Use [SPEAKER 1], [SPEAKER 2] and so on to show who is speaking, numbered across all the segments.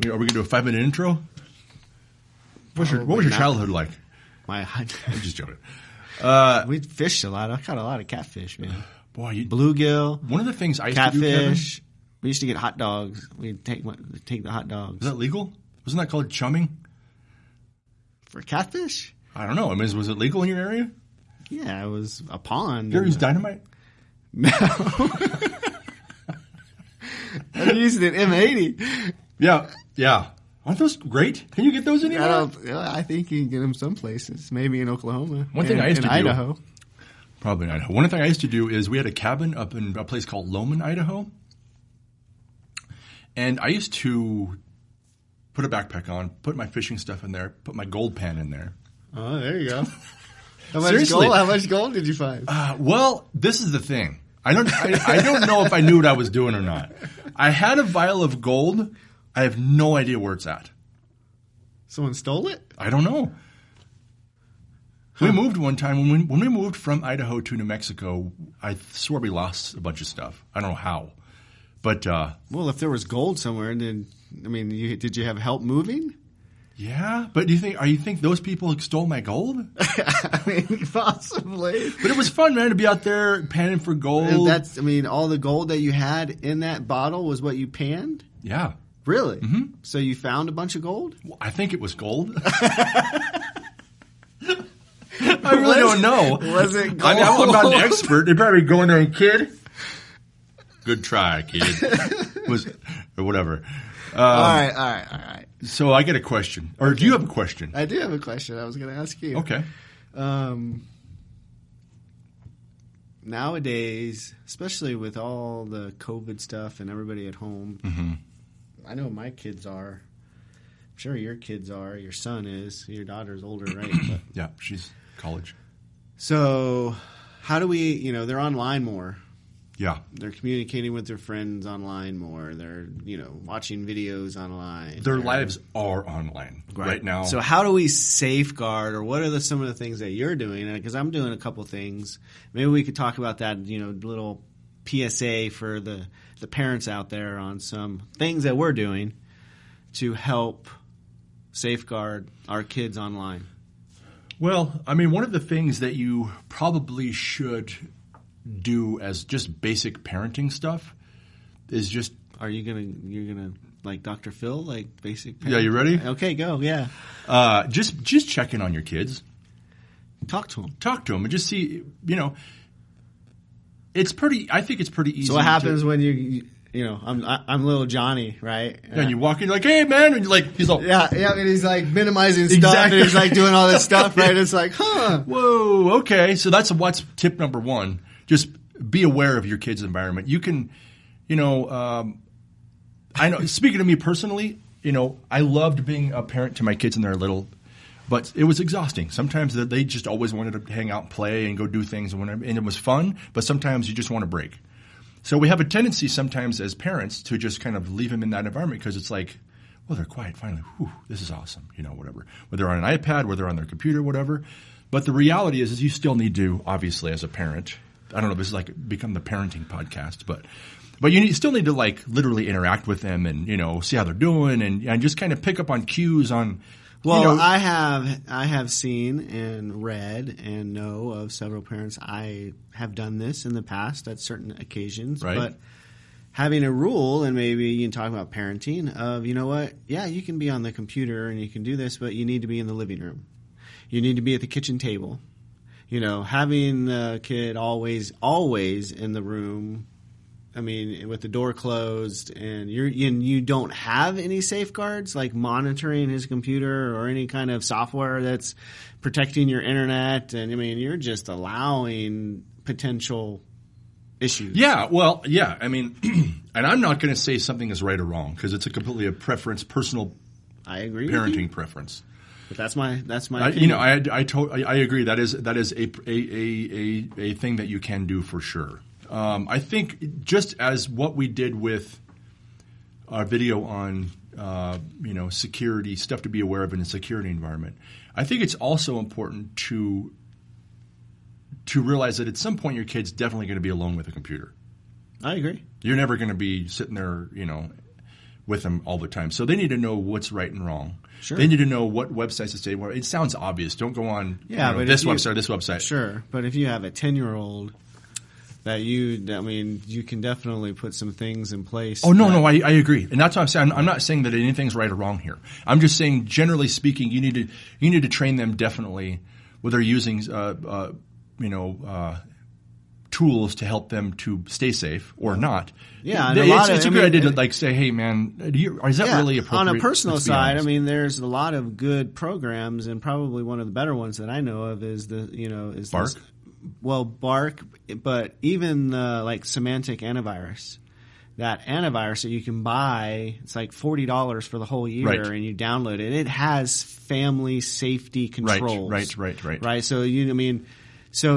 [SPEAKER 1] Are we going to do a 5-minute intro? What was your childhood like? I'm just joking.
[SPEAKER 2] We fished a lot. I caught a lot of catfish, man.
[SPEAKER 1] Boy,
[SPEAKER 2] bluegill.
[SPEAKER 1] One of the things I used to do,
[SPEAKER 2] catfish. We used to get hot dogs. We'd take the hot dogs.
[SPEAKER 1] Is that legal? Wasn't that called chumming?
[SPEAKER 2] For catfish?
[SPEAKER 1] I don't know. I mean, was it legal in your area?
[SPEAKER 2] Yeah, it was a pond.
[SPEAKER 1] Did you use dynamite?
[SPEAKER 2] No. I used an M80.
[SPEAKER 1] Yeah. Aren't those great? Can you get those anywhere?
[SPEAKER 2] I think you can get them some places. Maybe in Oklahoma.
[SPEAKER 1] One thing I used to do.
[SPEAKER 2] Idaho.
[SPEAKER 1] Probably in Idaho. One thing I used to do is we had a cabin up in a place called Loman, Idaho. And I used to put a backpack on, put my fishing stuff in there, put my gold pan in there.
[SPEAKER 2] Oh, there you go. How much gold did you find?
[SPEAKER 1] Well, this is the thing. I don't know if I knew what I was doing or not. I had a vial of gold. I have no idea where it's at.
[SPEAKER 2] Someone stole it?
[SPEAKER 1] I don't know. We moved one time. When we moved from Idaho to New Mexico, I swear we lost a bunch of stuff. I don't know how. But
[SPEAKER 2] well, if there was gold somewhere, then did you have help moving?
[SPEAKER 1] Yeah, but do you think those people stole my gold?
[SPEAKER 2] I mean, possibly.
[SPEAKER 1] But it was fun, man, to be out there panning for gold.
[SPEAKER 2] All the gold that you had in that bottle was what you panned?
[SPEAKER 1] Yeah.
[SPEAKER 2] Really?
[SPEAKER 1] Mm-hmm.
[SPEAKER 2] So you found a bunch of gold?
[SPEAKER 1] Well, I think it was gold. I really don't know.
[SPEAKER 2] Was it gold?
[SPEAKER 1] I'm not an expert. They'd probably go in there and kid. Good try, kid. Or whatever.
[SPEAKER 2] All right.
[SPEAKER 1] So I get a question. Or do you have a question?
[SPEAKER 2] I do have a question. I was going to ask you.
[SPEAKER 1] Okay.
[SPEAKER 2] Nowadays, especially with all the COVID stuff and everybody at home,
[SPEAKER 1] mm-hmm.
[SPEAKER 2] I know my kids are. I'm sure your kids are. Your son is. Your daughter's older, right? But,
[SPEAKER 1] yeah, she's college.
[SPEAKER 2] So how do we, they're online more.
[SPEAKER 1] Yeah.
[SPEAKER 2] They're communicating with their friends online more. They're, watching videos online.
[SPEAKER 1] Their lives are online right now.
[SPEAKER 2] So how do we safeguard, or what are some of the things that you're doing? Because I'm doing a couple things. Maybe we could talk about that, little PSA for the parents out there on some things that we're doing to help safeguard our kids online.
[SPEAKER 1] Well, one of the things that you probably should do as just basic parenting stuff is just...
[SPEAKER 2] You're gonna like Dr. Phil, like basic parenting?
[SPEAKER 1] Yeah, you ready?
[SPEAKER 2] Okay, go, yeah.
[SPEAKER 1] Just check in on your kids.
[SPEAKER 2] Talk to them
[SPEAKER 1] and just see, I think it's pretty easy.
[SPEAKER 2] So what happens when I'm little Johnny, right?
[SPEAKER 1] Yeah, and you walk in, you're like, hey, man, and he's like...
[SPEAKER 2] Yeah, and he's like minimizing stuff, and he's like doing all this stuff, right? It's like,
[SPEAKER 1] whoa, okay. So that's what's tip number one. Just be aware of your kid's environment. You can, I know, speaking of me personally, I loved being a parent to my kids when they're little, but it was exhausting. Sometimes they just always wanted to hang out and play and go do things, and it was fun, but sometimes you just want to break. So we have a tendency sometimes as parents to just kind of leave them in that environment because it's like, well, they're quiet finally. Whew, this is awesome, whatever. Whether they're on an iPad, whether they're on their computer, whatever. But the reality is you still need to, obviously, as a parent – I don't know if this is become the parenting podcast, but you still need to literally interact with them and, see how they're doing and just kind of pick up on cues on.
[SPEAKER 2] Well, I have seen and read and know of several parents. I have done this in the past at certain occasions,
[SPEAKER 1] right.
[SPEAKER 2] But having a rule, and maybe you can talk about parenting of, yeah, you can be on the computer and you can do this, but you need to be in the living room. You need to be at the kitchen table. Having the kid always in the room, with the door closed, and you don't have any safeguards like monitoring his computer or any kind of software that's protecting your internet, and you're just allowing potential issues.
[SPEAKER 1] Yeah, well, yeah, and I'm not going to say something is right or wrong because it's completely a preference, personal.
[SPEAKER 2] I agree.
[SPEAKER 1] Parenting preference.
[SPEAKER 2] But that's my opinion.
[SPEAKER 1] I agree. That is a thing that you can do for sure. I think just as what we did with our video on security stuff to be aware of in a security environment, I think it's also important to realize that at some point your kid's definitely going to be alone with a computer.
[SPEAKER 2] I agree.
[SPEAKER 1] You're never going to be sitting there, with them all the time. So they need to know what's right and wrong.
[SPEAKER 2] Sure.
[SPEAKER 1] They need to know what websites to stay. Well, it sounds obvious. Don't go on
[SPEAKER 2] but
[SPEAKER 1] this website or this website.
[SPEAKER 2] Sure, but if you have a 10-year-old you can definitely put some things in place.
[SPEAKER 1] Oh, no, I agree. And that's what I'm saying. I'm not saying that anything's right or wrong here. I'm just saying, generally speaking, you need to train them definitely whether they're using, tools to help them to stay safe or not.
[SPEAKER 2] Yeah,
[SPEAKER 1] it's a good idea to say, hey, man, is that really appropriate?
[SPEAKER 2] On a personal side, there's a lot of good programs, and probably one of the better ones that I know of is
[SPEAKER 1] Bark.
[SPEAKER 2] Bark, but even like Semantic antivirus. That antivirus that you can buy, it's like $40 for the whole year,
[SPEAKER 1] right.
[SPEAKER 2] and you download it. It has family safety controls.
[SPEAKER 1] Right.
[SPEAKER 2] So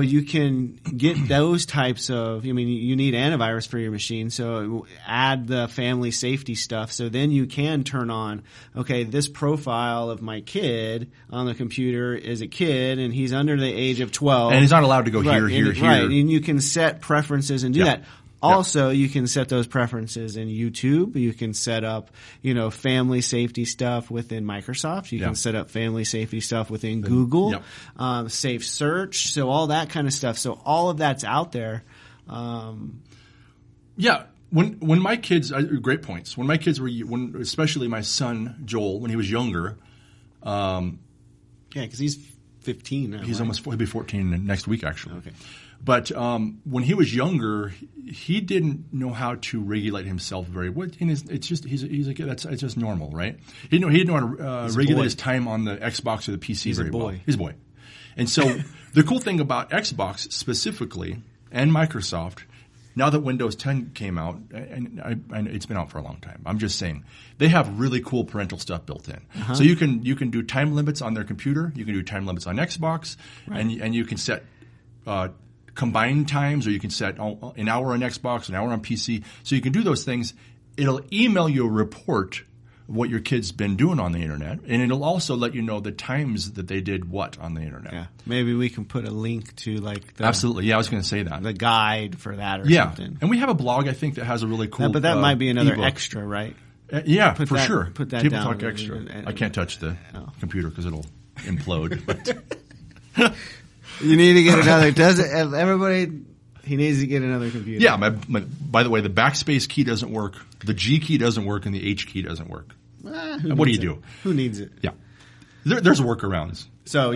[SPEAKER 2] you can get those types of, you need antivirus for your machine, so add the family safety stuff. So then you can turn on, okay, this profile of my kid on the computer is a kid and he's under the age of 12.
[SPEAKER 1] And he's not allowed to go here.
[SPEAKER 2] Right, and you can set preferences and do that. Also, you can set those preferences in YouTube. You can set up, family safety stuff within Microsoft. You can set up family safety stuff within Google, safe search. So all that kind of stuff. So all of that's out there.
[SPEAKER 1] When my kids, great points. When my kids were, especially my son Joel, when he was younger.
[SPEAKER 2] Because he's 15 now.
[SPEAKER 1] He'll be 14 next week, actually.
[SPEAKER 2] Okay.
[SPEAKER 1] But when he was younger, he didn't know how to regulate himself very well. It's just he's a kid. It's just normal, right? He didn't know how to regulate his time on the Xbox or the PC very well. He's a boy. And so the cool thing about Xbox specifically and Microsoft, now that Windows 10 came out, and it's been out for a long time, I'm just saying, they have really cool parental stuff built in. Uh-huh. So you can do time limits on their computer. You can do time limits on Xbox, and you can set combined times, or you can set an hour on Xbox, an hour on PC. So you can do those things. It'll email you a report of what your kid's been doing on the internet, and it'll also let you know the times that they did what on the internet.
[SPEAKER 2] Yeah, maybe we can put a link to
[SPEAKER 1] absolutely. Yeah, I was going to say that
[SPEAKER 2] the guide for that or something.
[SPEAKER 1] And we have a blog I think that has a really cool.
[SPEAKER 2] But that might be another
[SPEAKER 1] ebook.
[SPEAKER 2] Extra, right?
[SPEAKER 1] For sure.
[SPEAKER 2] Put that
[SPEAKER 1] Table
[SPEAKER 2] down.
[SPEAKER 1] Talk Extra. I can't touch the computer because it'll implode. But
[SPEAKER 2] you need to get another. Everybody? He needs to get another computer.
[SPEAKER 1] Yeah. By the way, the backspace key doesn't work. The G key doesn't work, and the H key doesn't work. What do you do?
[SPEAKER 2] Who needs it?
[SPEAKER 1] Yeah. There's workarounds.
[SPEAKER 2] Your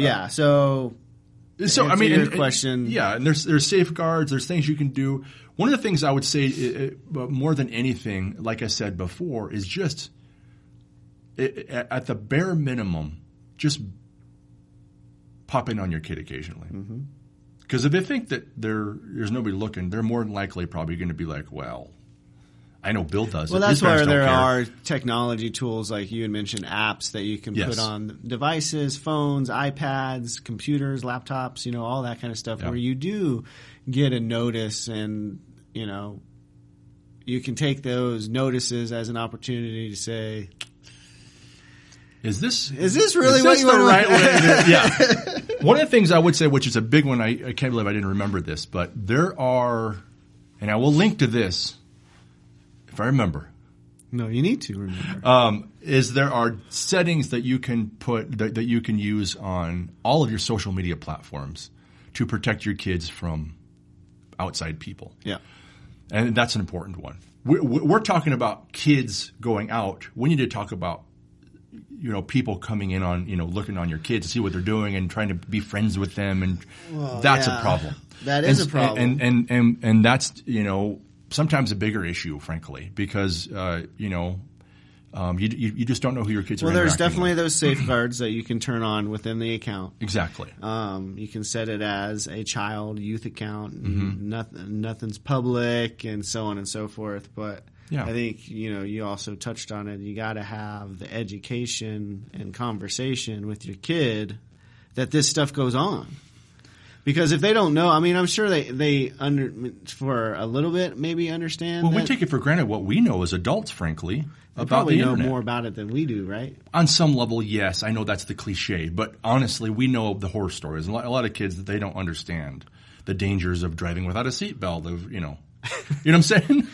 [SPEAKER 2] question.
[SPEAKER 1] And there's safeguards. There's things you can do. One of the things I would say, more than anything, like I said before, is just at the bare minimum, just pop in on your kid occasionally. Because if they think that there's nobody looking, they're more than likely probably going to be like, well, I know Bill does it.
[SPEAKER 2] Well, that's where there are technology tools, like you had mentioned, apps that you can put on devices, phones, iPads, computers, laptops, all that kind of stuff, where you do get a notice, and you can take those notices as an opportunity to say, Is this really what you want?
[SPEAKER 1] Right way to, yeah. One of the things I would say, which is a big one, I can't believe I didn't remember this, but there are, and I will link to this if I remember.
[SPEAKER 2] No, you need to remember.
[SPEAKER 1] There are settings that you can put that you can use on all of your social media platforms to protect your kids from outside people.
[SPEAKER 2] Yeah,
[SPEAKER 1] and that's an important one. We're talking about kids going out. We need to talk about people coming in on looking on your kids to see what they're doing and trying to be friends with them, and that's a problem.
[SPEAKER 2] That is a problem,
[SPEAKER 1] and that's sometimes a bigger issue, frankly, because you just don't know who your kids are.
[SPEAKER 2] Well, there's definitely those safeguards that you can turn on within the account.
[SPEAKER 1] Exactly.
[SPEAKER 2] You can set it as a child youth account, and nothing's public, and so on and so forth. But I think you also touched on it. You got to have the education and conversation with your kid that this stuff goes on. Because if they don't know, I'm sure they for a little bit maybe understand.
[SPEAKER 1] Well, we take it for granted what we know as adults, frankly, about the
[SPEAKER 2] internet.
[SPEAKER 1] Internet.
[SPEAKER 2] Know more about it than we do, right?
[SPEAKER 1] On some level, yes. I know that's the cliche, but honestly, we know the horror stories. A lot of kids that they don't understand the dangers of driving without a seatbelt. You know what I'm saying?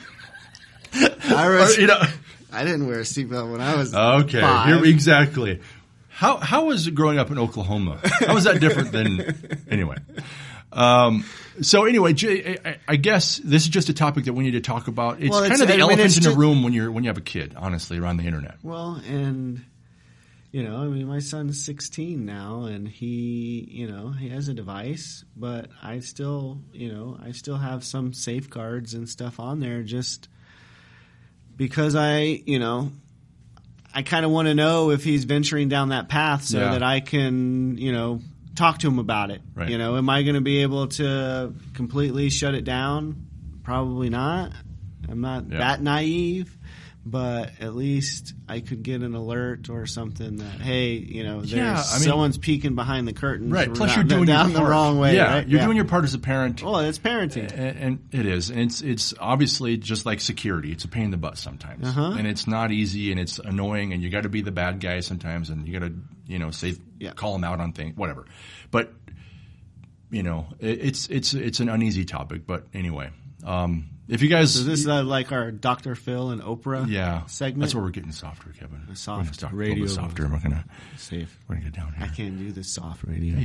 [SPEAKER 2] I didn't wear a seatbelt when I was
[SPEAKER 1] Okay,
[SPEAKER 2] 5.
[SPEAKER 1] Exactly. How was it growing up in Oklahoma? How was that different than anyway? So anyway, Jay, I guess this is just a topic that we need to talk about. It's kind of the elephant in the room when you have a kid, honestly, around the internet.
[SPEAKER 2] Well, and my son's 16 now, and he has a device, but I still have some safeguards and stuff on there just because I kind of want to know if he's venturing down that path so that I can, talk to him about it.
[SPEAKER 1] Right.
[SPEAKER 2] Am I going to be able to completely shut it down? Probably not. I'm not that naive, but at least I could get an alert or something that, hey, someone's peeking behind the curtains.
[SPEAKER 1] Right. Plus, you're doing
[SPEAKER 2] down
[SPEAKER 1] your part
[SPEAKER 2] the wrong way.
[SPEAKER 1] Yeah,
[SPEAKER 2] right?
[SPEAKER 1] You're doing your part as a parent.
[SPEAKER 2] Well, it's parenting,
[SPEAKER 1] and it is, and it's obviously just like security. It's a pain in the butt sometimes, and it's not easy, and it's annoying, and you got to be the bad guy sometimes, and you got to say call them out on things, whatever. But it's an uneasy topic. But anyway. If you guys,
[SPEAKER 2] so this is like our Dr. Phil and Oprah segment.
[SPEAKER 1] That's where we're getting softer, Kevin.
[SPEAKER 2] A soft
[SPEAKER 1] radio,
[SPEAKER 2] radio,
[SPEAKER 1] a little bit softer. We're gonna
[SPEAKER 2] safe.
[SPEAKER 1] We're gonna get down here.
[SPEAKER 2] I can't do the soft radio.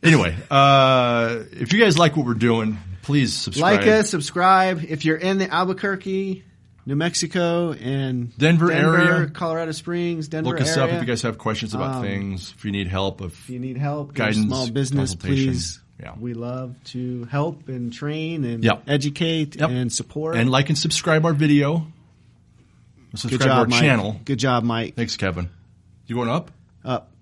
[SPEAKER 1] Anyway, if you guys like what we're doing, please subscribe.
[SPEAKER 2] Like us, subscribe. If you're in the Albuquerque, New Mexico, and
[SPEAKER 1] Denver area,
[SPEAKER 2] Colorado Springs, Denver
[SPEAKER 1] look us
[SPEAKER 2] area.
[SPEAKER 1] up if you guys have questions about things. If you need help,
[SPEAKER 2] guidance, small business, please.
[SPEAKER 1] Yeah.
[SPEAKER 2] We love to help and train and educate and support.
[SPEAKER 1] And like and subscribe our video. Subscribe to our channel.
[SPEAKER 2] Good job, Mike.
[SPEAKER 1] Thanks, Kevin. You going up?
[SPEAKER 2] Up.